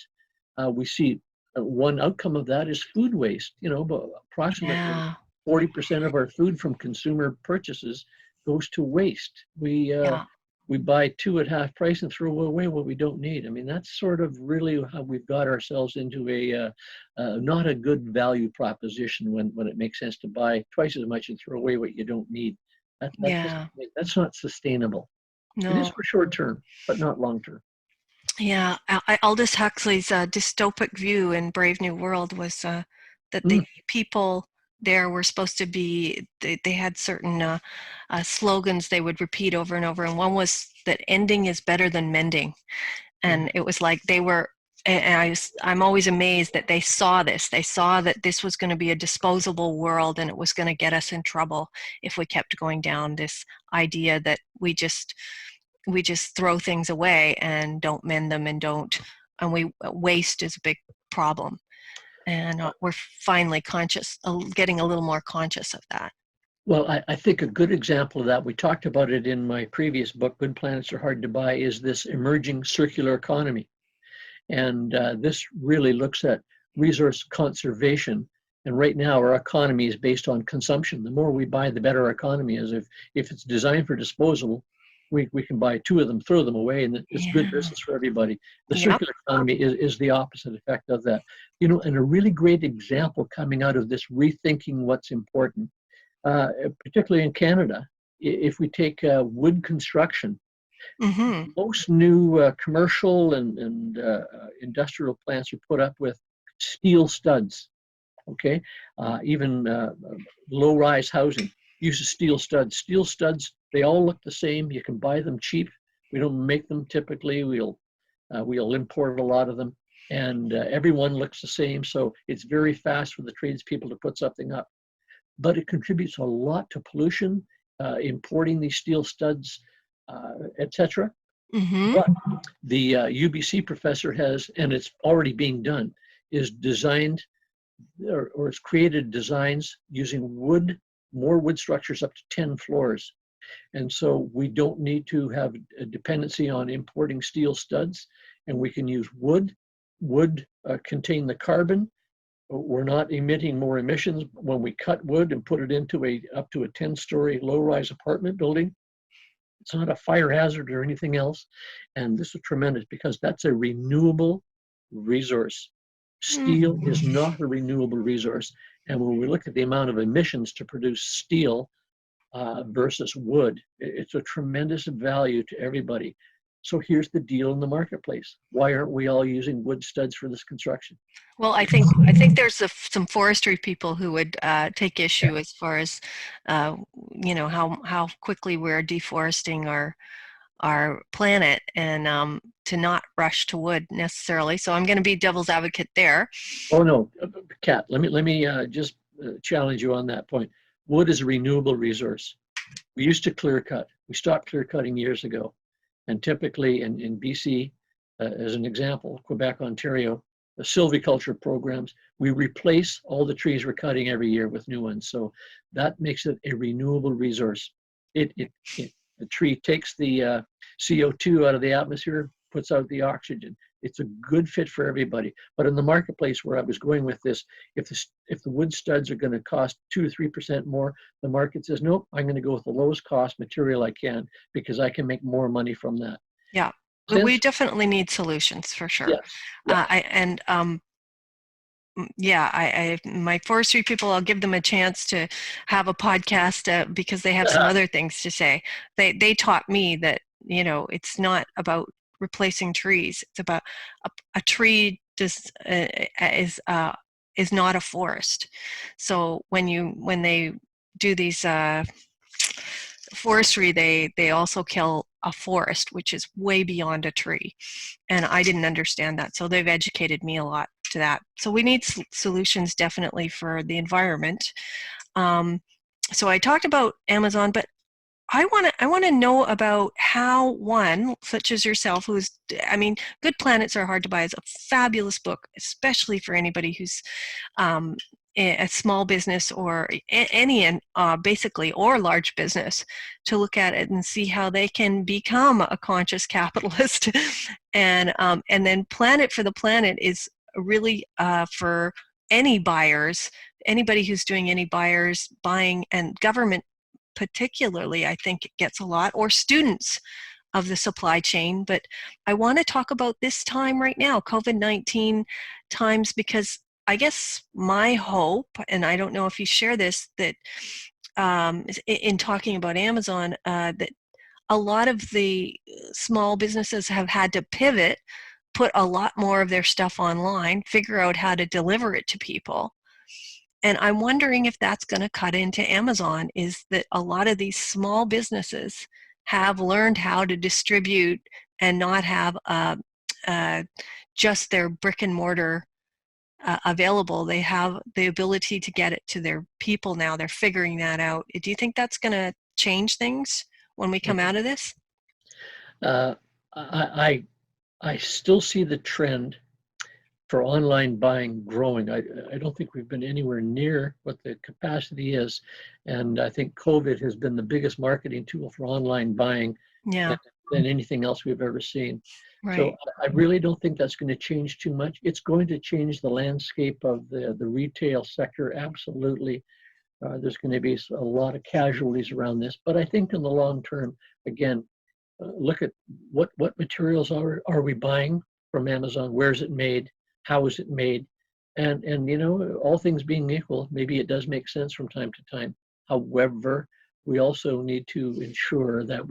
We see one outcome of that is food waste. You know, but approximately 40% of our food from consumer purchases goes to waste. We buy two at half price and throw away what we don't need. I mean, that's sort of really how we've got ourselves into a not a good value proposition when it makes sense to buy twice as much and throw away what you don't need. That's not sustainable. It is No. for short term, but not long term. Yeah. Aldous Huxley's dystopic view in Brave New World was that the people there were supposed to be, they had certain slogans they would repeat over and over. And one was that ending is better than mending. And it was like they were, and I'm always amazed that they saw this. They saw that this was going to be a disposable world and it was going to get us in trouble if we kept going down this idea that we just throw things away and don't mend them and we waste is a big problem. And we're finally getting a little more conscious of that. Well, I think a good example of that, we talked about it in my previous book, Good Planets Are Hard to Buy, is this emerging circular economy. And this really looks at resource conservation. And right now, our economy is based on consumption. The more we buy, the better our economy is. If it's designed for disposal, we can buy two of them, throw them away, and it's good business for everybody. The circular economy is the opposite effect of that. You know, and a really great example coming out of this rethinking what's important, particularly in Canada, if we take wood construction, most new commercial and industrial plants are put up with steel studs. Okay, even low-rise housing uses steel studs. Steel studs, they all look the same. You can buy them cheap. We don't make them typically. We'll import a lot of them, and everyone looks the same. So it's very fast for the tradespeople to put something up. But it contributes a lot to pollution, importing these steel studs, etc. But the UBC professor has, and it's already being done, is designed or it's created designs using wood, more wood structures up to 10 floors. And so we don't need to have a dependency on importing steel studs, and we can use wood. Wood contain the carbon. We're not emitting more emissions when we cut wood and put it into up to a 10-story low-rise apartment building. It's not a fire hazard or anything else. And this is tremendous because that's a renewable resource. Steel is not a renewable resource. And when we look at the amount of emissions to produce steel versus wood, it's a tremendous value to everybody. So here's the deal in the marketplace. Why aren't we all using wood studs for this construction? Well, I think there's some forestry people who would take issue as far as you know, how quickly we're deforesting our planet, and to not rush to wood necessarily. So I'm going to be devil's advocate there. Oh no, Kat, let me just challenge you on that point. Wood is a renewable resource. We used to clear cut. We stopped clear cutting years ago. And typically in BC, as an example, Quebec, Ontario, the silviculture programs, we replace all the trees we're cutting every year with new ones. So that makes it a renewable resource. The tree takes the CO2 out of the atmosphere, puts out the oxygen. It's a good fit for everybody. But in the marketplace where I was going with this, if the wood studs are going to cost 2 to 3% more, the market says, nope, I'm going to go with the lowest cost material I can because I can make more money from that. Yeah. We Sense? definitely need solutions for sure. Yes. Yes. My forestry people, I'll give them a chance to have a podcast because they have some other things to say. They taught me that, it's not about replacing trees. It's about a tree is not a forest. So when they do these forestry, they also kill a forest, which is way beyond a tree. And I didn't understand that. So they've educated me a lot to that. So we need solutions definitely for the environment. So I talked about Amazon, but I want to know about how one, such as yourself, Good Planets Are Hard to Buy is a fabulous book, especially for anybody who's a small business or any basically, or large business, to look at it and see how they can become a conscious capitalist. And then Planet for the Planet is really for any buyers, anybody who's doing any buying, and government particularly, I think it gets a lot, or students of the supply chain. But I want to talk about this time right now, COVID-19 times, because I guess my hope, and I don't know if you share this, that in talking about Amazon, that a lot of the small businesses have had to pivot, put a lot more of their stuff online, figure out how to deliver it to people. And I'm wondering if that's going to cut into Amazon, is that a lot of these small businesses have learned how to distribute and not have just their brick and mortar available. They have the ability to get it to their people now. They're figuring that out. Do you think that's going to change things when we come out of this? Uh, I still see the trend for online buying growing. I don't think we've been anywhere near what the capacity is. And I think COVID has been the biggest marketing tool for online buying Yeah, than anything else we've ever seen. right. So I really don't think that's going to change too much. It's going to change the landscape of the retail sector, absolutely. There's going to be a lot of casualties around this. But I think in the long term, again, look at what materials are we buying from Amazon? Where's it made? How is it made? And all things being equal, maybe it does make sense from time to time. However, we also need to ensure that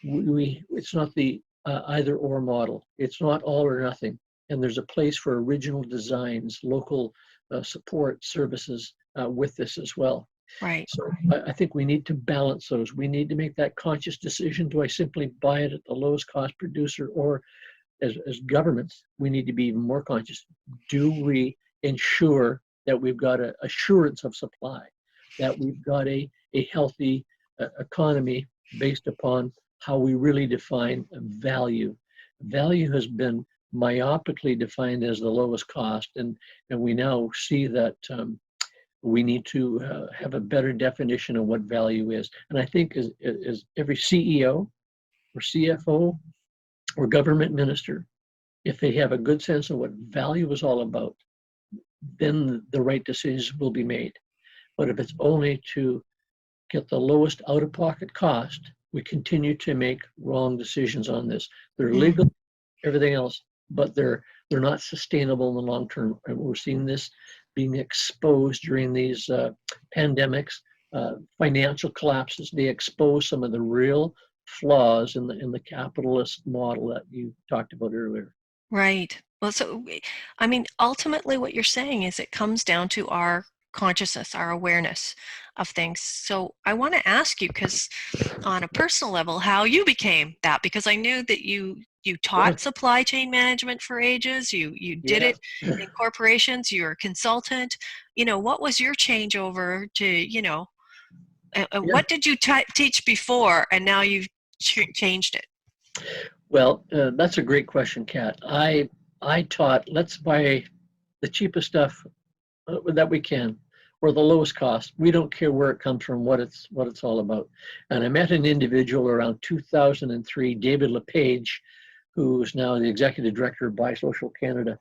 it's not the either or model. It's not all or nothing. And there's a place for original designs, local support services with this as well. Right. So I think we need to balance those. We need to make that conscious decision. Do I simply buy it at the lowest cost producer, or as governments, we need to be even more conscious. Do we ensure that we've got an assurance of supply, that we've got a healthy economy based upon how we really define value? Value has been myopically defined as the lowest cost, and we now see that we need to have a better definition of what value is. And I think as every CEO or CFO or government minister, if they have a good sense of what value is all about, then the right decisions will be made. But if it's only to get the lowest out-of-pocket cost, we continue to make wrong decisions on this. They're legal, everything else, but they're not sustainable in the long term. And we're seeing this being exposed during these pandemics, financial collapses. They expose some of the real flaws in the capitalist model that you talked about earlier. Right. Well, so, ultimately what you're saying is it comes down to our consciousness, our awareness of things. So I want to ask you, because on a personal level, how you became that, because I knew that you taught supply chain management for ages. You did Yeah. it in corporations. You're a consultant. What was your changeover to, what did you teach before, and now you've changed it? Well, that's a great question, Kat. I taught, let's buy the cheapest stuff that we can, or the lowest cost. We don't care where it comes from, what it's all about. And I met an individual around 2003, David LePage, who's now the executive director of Buy Social Canada.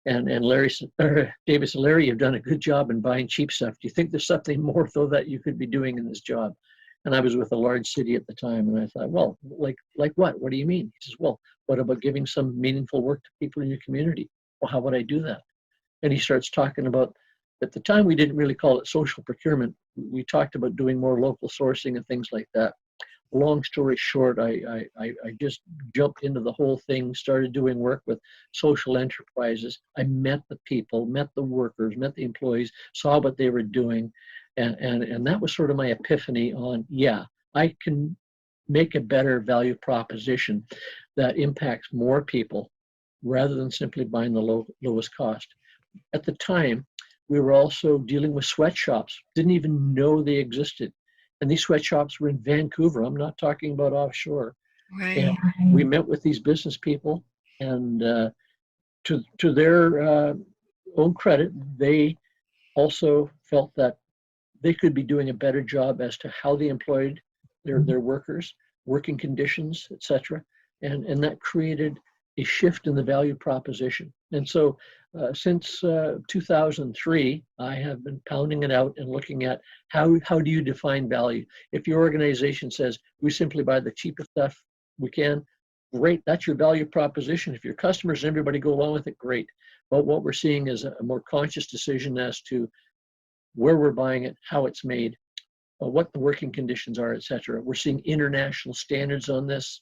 And Larry, David said, Larry, you've done a good job in buying cheap stuff. Do you think there's something more, though, that you could be doing in this job? And I was with a large city at the time, and I thought, well, like what? What do you mean? He says, well, what about giving some meaningful work to people in your community? Well, how would I do that? And he starts talking about, at the time, we didn't really call it social procurement. We talked about doing more local sourcing and things like that. Long story short, I just jumped into the whole thing, started doing work with social enterprises. I met the people, met the workers, met the employees, saw what they were doing. And that was sort of my epiphany on, yeah, I can make a better value proposition that impacts more people rather than simply buying the lowest cost. At the time, we were also dealing with sweatshops, didn't even know they existed. And these sweatshops were in Vancouver. I'm not talking about offshore. Right. And we met with these business people, and to their own credit, they also felt that they could be doing a better job as to how they employed their workers, working conditions, etc. And that created a shift in the value proposition. And so since 2003, I have been pounding it out and looking at how do you define value? If your organization says we simply buy the cheapest stuff we can, great, that's your value proposition. If your customers and everybody go along with it, great. But what we're seeing is a more conscious decision as to where we're buying it, how it's made, what the working conditions are, etc. We're seeing international standards on this.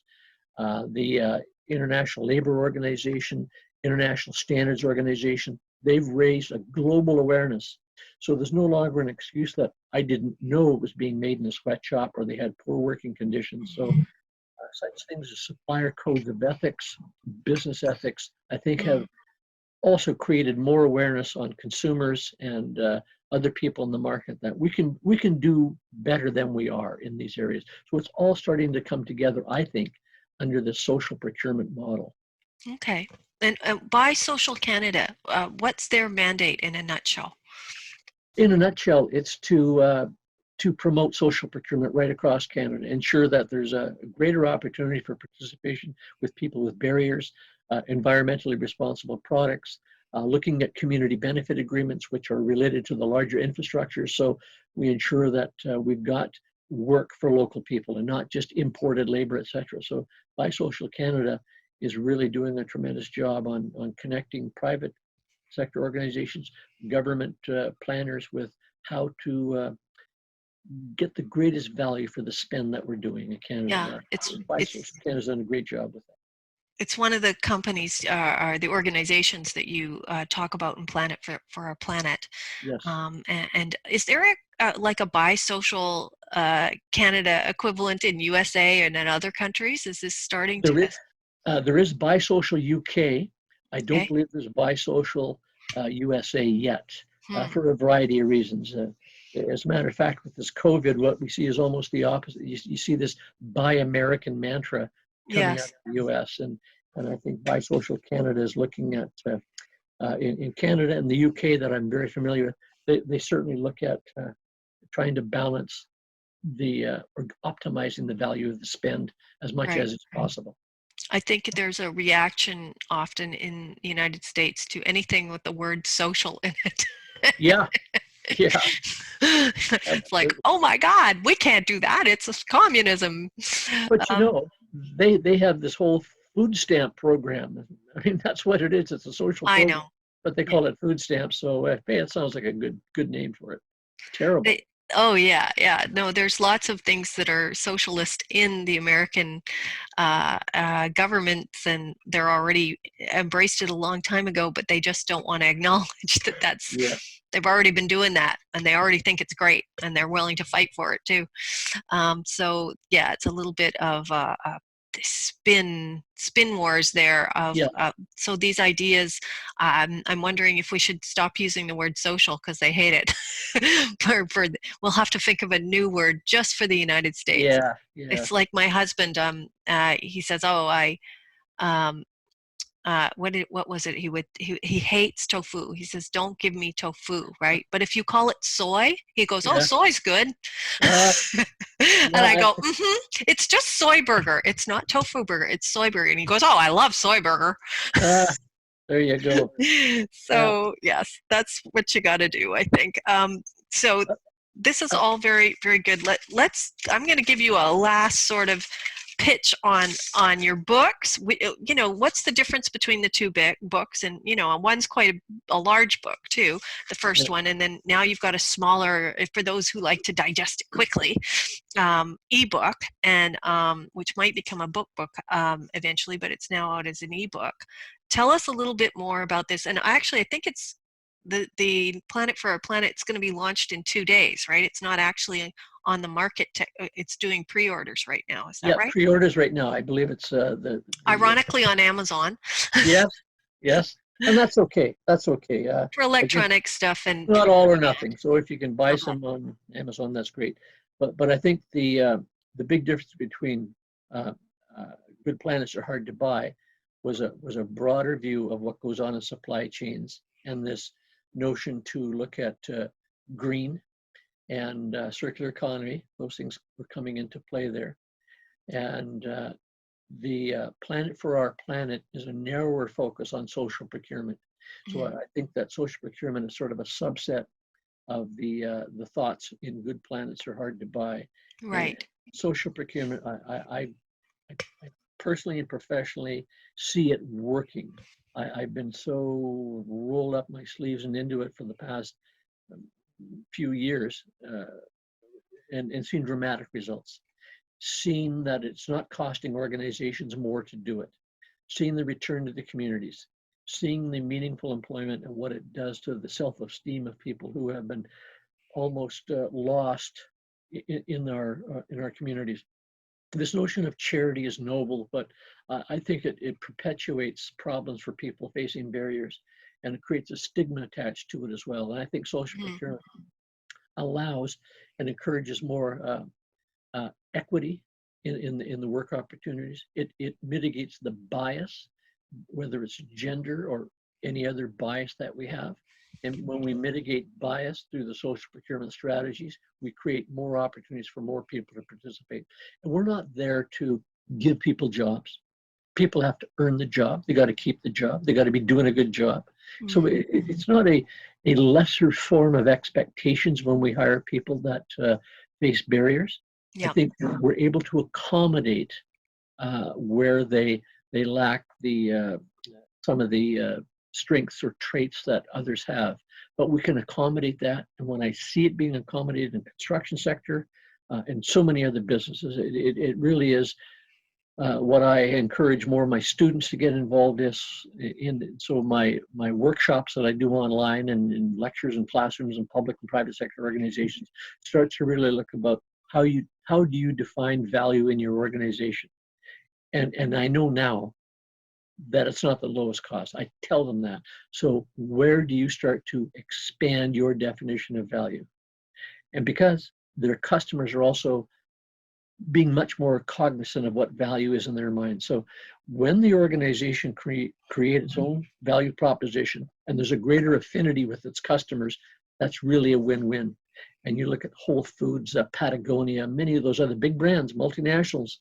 The International Labor Organization, International Standards Organization, they've raised a global awareness. So there's no longer an excuse that I didn't know it was being made in a sweatshop or they had poor working conditions. So such things as supplier codes of ethics, business ethics, I think have also created more awareness on consumers and other people in the market that we can do better than we are in these areas. So it's all starting to come together, I think, under the social procurement model. Okay. And Buy Social Canada, what's their mandate in a nutshell? In a nutshell, it's to promote social procurement right across Canada, ensure that there's a greater opportunity for participation with people with barriers, environmentally responsible products, looking at community benefit agreements, which are related to the larger infrastructure. So we ensure that we've got work for local people and not just imported labor, et cetera. So Buy Social Canada is really doing a tremendous job on connecting private sector organizations, government planners with how to get the greatest value for the spend that we're doing in Yeah, Canada. it's Buy it's Social Canada's done a great job with that. it's one of the companies or the organizations that you talk about in Planet for Our Planet. Yes. And is there like a Buy Social Canada equivalent in USA and in other countries? Is this starting There to? is, there is Buy Social UK. I don't Okay. believe there's Buy Social USA yet Hmm. for a variety of reasons. As a matter of fact, with this COVID, what we see is almost the opposite. You see this Buy American mantra coming out Yes. of the US. And I think Buy Social Canada is looking at, in Canada and the UK that I'm very familiar with, they certainly look at trying to balance or optimizing the value of the spend as much Right. as it's possible. I think there's a reaction often in the United States to anything with the word social in it. Yeah, yeah, It's like, absolutely. oh my God, we can't do that. It's a communism. But Um, they have this whole food stamp program. I mean, that's what it is. It's a social I program, know. but they Yeah. call it food stamps. So hey, it sounds like a good name for it. Terrible. Oh yeah, yeah. No, there's lots of things that are socialist in the American governments, and they're already embraced it a long time ago, but they just don't want to acknowledge that Yeah, they've already been doing that, and they already think it's great, and they're willing to fight for it too. So yeah, it's a little bit of spin wars there of yeah, so these ideas. I'm wondering if we should stop using the word social because they hate it. We'll have to think of a new word just for the United States. yeah, yeah, It's like my husband. He says, "Oh, um, what was it? He hates tofu. He says, "Don't give me tofu," right? But if you call it soy, he goes, "Oh, yeah. soy's good." And Yeah, I go, it's just soy burger. It's not tofu burger. It's soy burger. And he goes, oh, I love soy burger. uh, there you go. Yeah. So yes, that's what you got to do, I think. So this is Uh, all very, very good. I'm going to give you a last sort of pitch on your books. What's the difference between the two books? And one's quite a large book too, the first one, and then now you've got a smaller, for those who like to digest it quickly, ebook, and which might become a book eventually, but it's now out as an ebook. Tell us a little bit more about this. And actually, I think it's the Planet for Our Planet. It's going to be launched in 2 days, right? It's not actually on the market. It's doing pre-orders right now. Is that yeah, right? pre-orders right now. I believe it's Ironically, on Amazon. yes, yes, and that's okay. That's okay. For Again, electronic stuff and not all or nothing. So if you can buy uh-huh. some on Amazon, that's great. But I think the big difference between uh, uh, good planets are hard to buy was a broader view of what goes on in supply chains and this notion to look at green and circular economy. Those things were coming into play there, and the Planet for Our Planet is a narrower focus on social procurement. So I think that social procurement is sort of a subset of the thoughts in Good Planets Are Hard to Buy. And Right. social procurement, I personally and professionally see it working. I've been so rolled up my sleeves and into it for the past um, few years, and seen dramatic results. Seeing that it's not costing organizations more to do it, seeing the return to the communities, seeing the meaningful employment and what it does to the self-esteem of people who have been almost lost in our communities. This notion of charity is noble, but I think it perpetuates problems for people facing barriers, and it creates a stigma attached to it as well. And I think social Mm-hmm. procurement allows and encourages more equity in the work opportunities. It mitigates the bias, whether it's gender or any other bias that we have. And when we mitigate bias through the social procurement strategies, we create more opportunities for more people to participate. And we're not there to give people jobs. People have to earn the job. They got to keep the job. They got to be doing a good job. So it's not a lesser form of expectations when we hire people that face barriers. I Yeah. think we're able to accommodate where they lack some of the strengths or traits that others have, but we can accommodate that. And when I see it being accommodated in the construction sector and so many other businesses, it really is what I encourage more of my students to get involved in. So my workshops that I do online and in lectures in classrooms and public and private sector organizations start to really look about how do you define value in your organization. And I know now that it's not the lowest cost. I tell them that. So where do you start to expand your definition of value? And because their customers are also being much more cognizant of what value is in their mind. So when the organization create its own value proposition and there's a greater affinity with its customers, that's really a win-win. And you look at Whole Foods, Patagonia, many of those other big brands, multinationals,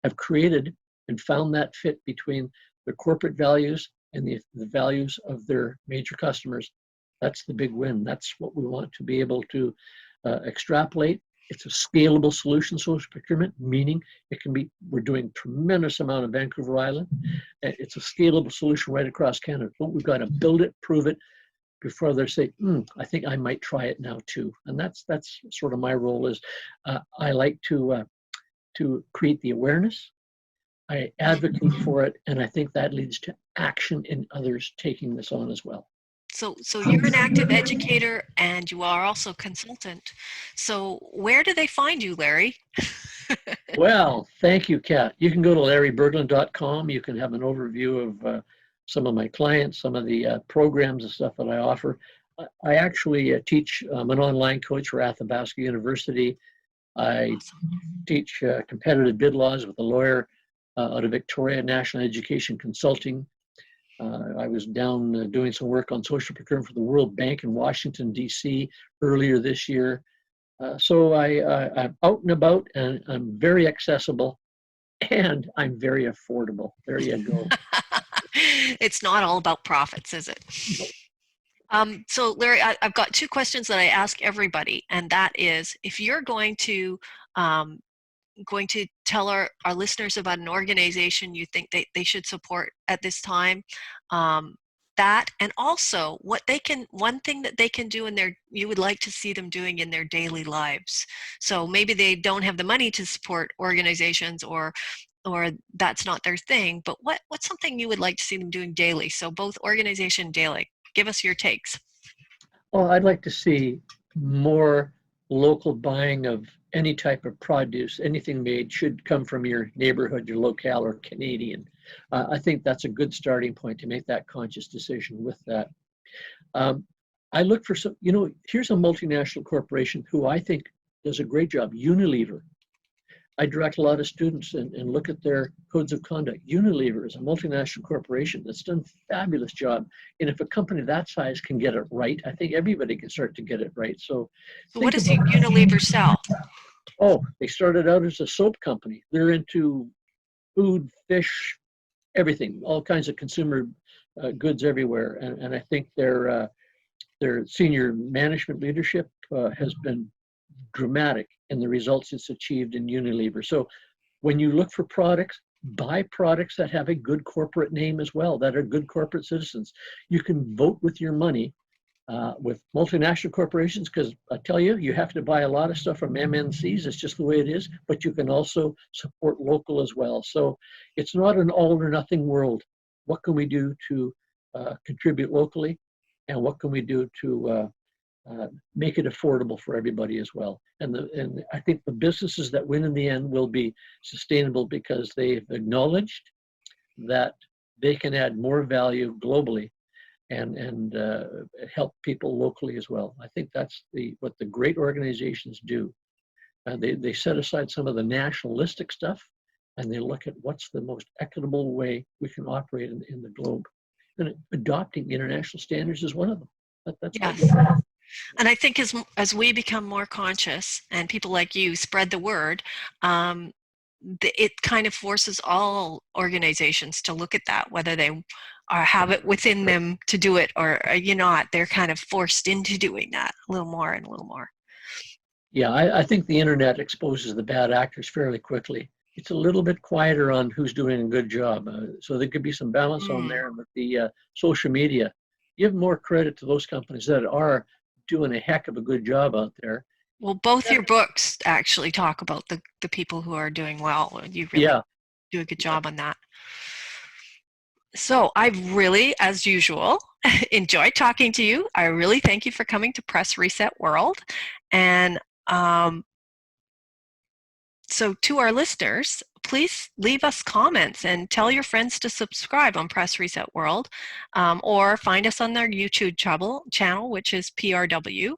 have created and found that fit between their corporate values and the values of their major customers. That's the big win. That's what we want to be able to extrapolate. It's a scalable solution, social procurement, meaning we're doing a tremendous amount of Vancouver Island. It's a scalable solution right across Canada. But we've got to build it, prove it, before they say, I think I might try it now too. And that's sort of my role is I like to create the awareness. I advocate for it, and I think that leads to action in others taking this on as well. So you're an active educator and you are also a consultant. So where do they find you, Larry? Well, thank you, Kat. You can go to larryberglund.com. You can have an overview of some of my clients, some of the programs and stuff that I offer. I actually teach. I'm an online coach for Athabasca University. I teach competitive bid laws with a lawyer out of Victoria, National Education Consulting. I was down doing some work on social procurement for the World Bank in Washington, D.C. earlier this year. So I'm out and about, and I'm very accessible, and I'm very affordable. There you go. It's not all about profits, is it? So Larry, I've got two questions that I ask everybody, and that is, if you're um, going to tell our listeners about an organization you think they should support at this time, um, that, and also what they can, one thing that they can do in their, you would like to see them doing in their daily lives. So maybe they don't have the money to support organizations, or that's not their thing, but what's something you would like to see them doing daily? So both organization daily. Give us your takes. Well, I'd like to see more local buying of any type of produce. Anything made should come from your neighborhood, your locale, or Canadian. I think that's a good starting point to make that conscious decision with that. Um, I look for some, here's a multinational corporation who I think does a great job, Unilever. I direct a lot of students and look at their codes of conduct. Unilever is a multinational corporation that's done a fabulous job. And if a company that size can get it right, I think everybody can start to get it right. So So what think does about, Unilever sell? oh, they started out as a soap company. They're into food, fish, everything, all kinds of consumer goods everywhere. And I think their senior management leadership has been dramatic in the results it's achieved in Unilever. So when you look for products, buy products that have a good corporate name as well, that are good corporate citizens. You can vote with your money with multinational corporations, because I tell you, you have to buy a lot of stuff from MNCs. It's just the way it is, but you can also support local as well. So it's not an all or nothing world. What can we do to contribute locally? And what can we do to make it affordable for everybody as well? And I think the businesses that win in the end will be sustainable because they've acknowledged that they can add more value globally and help people locally as well. I think that's what the great organizations do. They set aside some of the nationalistic stuff, and they look at what's the most equitable way we can operate in the globe. And adopting international standards is one of them. That's all Yes. good. And I think as we become more conscious and people like you spread the word, um, it kind of forces all organizations to look at that, whether they have it within them to do it or you not. They're kind of forced into doing that a little more and a little more. Yeah, I think the internet exposes the bad actors fairly quickly. It's a little bit quieter on who's doing a good job. So there could be some balance on Mm. there. And with the social media, give more credit to those companies that are doing a heck of a good job out there. Well, both your books actually talk about the people who are doing well. You really Yeah, do a good yeah. job on that. So I've really, as usual, enjoyed talking to you. I really thank you for coming to Press Reset World. And um, so to our listeners, please leave us comments and tell your friends to subscribe on Press Reset World, or find us on their YouTube channel, which is PRW.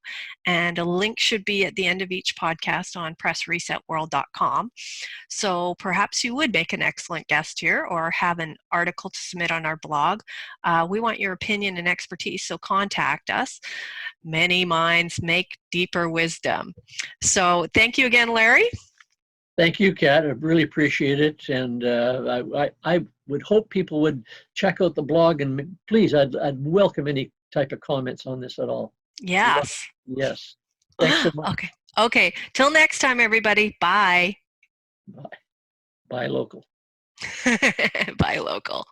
And a link should be at the end of each podcast on pressresetworld.com. So perhaps you would make an excellent guest here or have an article to submit on our blog. We want your opinion and expertise, so contact us. Many minds make deeper wisdom. So thank you again, Larry. Thank you, Kat. I really appreciate it. And I would hope people would check out the blog, and please, I'd welcome any type of comments on this at all. Yes. Yes. Thanks so much. Okay. Okay. Till next time, everybody. Bye. Bye. Bye, local. Bye, local.